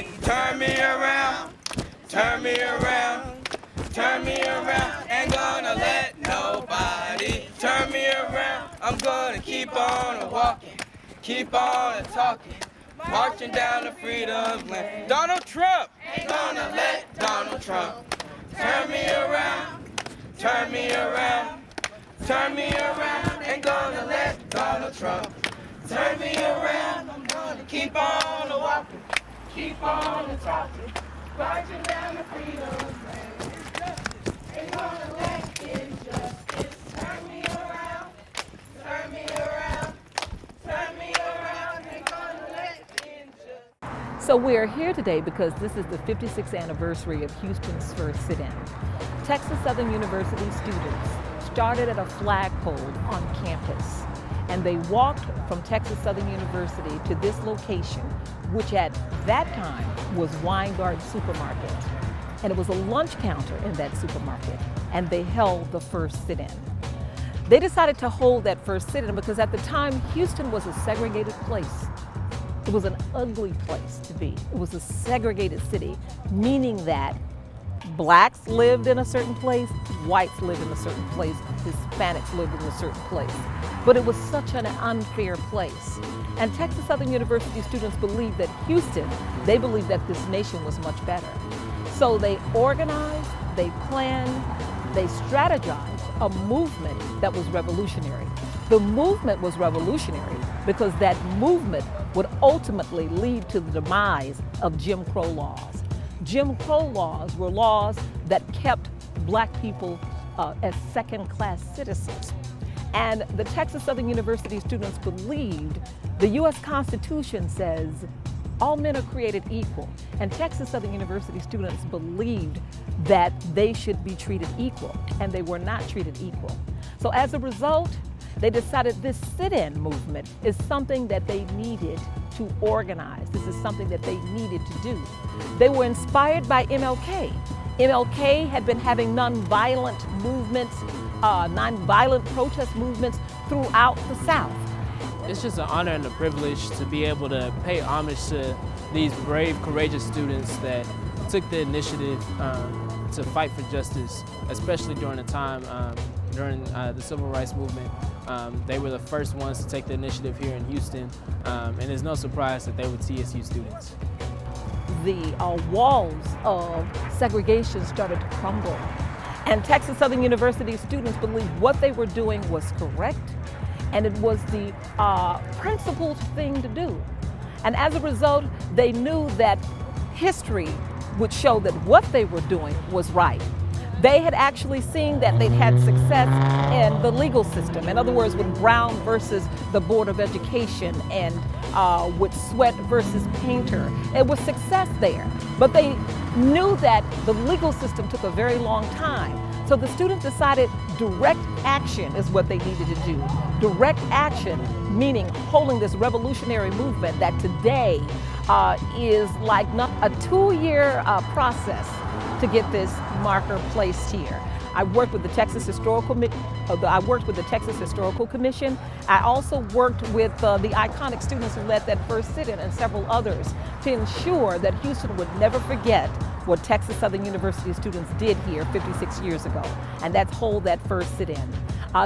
nobody. Turn me around, turn me around, turn me around. Ain't gonna let nobody turn me around. I'm gonna keep on walking, keep on talking, marching down the freedom's land. Donald Trump ain't gonna let Donald Trump turn me around, turn me around, turn me around. Ain't gonna let Donald Trump turn me around. I'm gonna keep on walking, keep on talking, marching down the freedom's land. Ain't gonna let injustice turn me around, turn me around, turn me around. Ain't gonna let injustice. So we are here today because this is the 56th anniversary of Houston's first sit-in. Texas Southern University students started at a flagpole on campus, and they walked from Texas Southern University to this location, which at that time was Weingart Supermarket. And it was a lunch counter in that supermarket, and they held the first sit-in. They decided to hold that first sit-in because at the time, Houston was a segregated place. It was an ugly place to be. It was a segregated city, meaning that blacks lived in a certain place, whites lived in a certain place, Hispanics lived in a certain place. But it was such an unfair place. And Texas Southern University students believed that Houston, they believed that this nation was much better. So they organized, they planned, they strategized a movement that was revolutionary. The movement was revolutionary because that movement would ultimately lead to the demise of Jim Crow laws. Jim Crow laws were laws that kept black people as second-class citizens. And the Texas Southern University students believed the U.S. Constitution says all men are created equal. And Texas Southern University students believed that they should be treated equal, and they were not treated equal. So as a result, they decided this sit-in movement is something that they needed to organize. This is something that they needed to do. They were inspired by MLK. MLK had been having nonviolent movements, nonviolent protest movements throughout the South. It's just an honor and a privilege to be able to pay homage to these brave, courageous students that took the initiative to fight for justice, especially during a time during the Civil Rights Movement. They were the first ones to take the initiative here in Houston, and it's no surprise that they were TSU students. The walls of segregation started to crumble, and Texas Southern University students believed what they were doing was correct, and it was the principled thing to do. And as a result, they knew that history would show that what they were doing was right. They had actually seen that they'd had success in the legal system. In other words, with Brown versus the Board of Education and with Sweat versus Painter. It was success there. But they knew that the legal system took a very long time. So the students decided direct action is what they needed to do. Direct action, meaning holding this revolutionary movement that today is like not a 2-year process to get this marker placed here. I worked with the Texas Historical Commission. I also worked with the iconic students who led that first sit-in and several others to ensure that Houston would never forget what Texas Southern University students did here 56 years ago, and that's hold that first sit-in.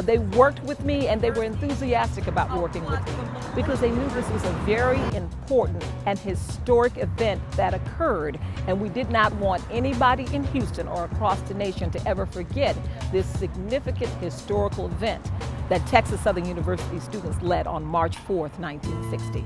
They worked with me, and they were enthusiastic about working with me because they knew this was a very important and historic event that occurred, and we did not want anybody in Houston or across the nation to ever forget this significant historical event that Texas Southern University students led on March 4th, 1960.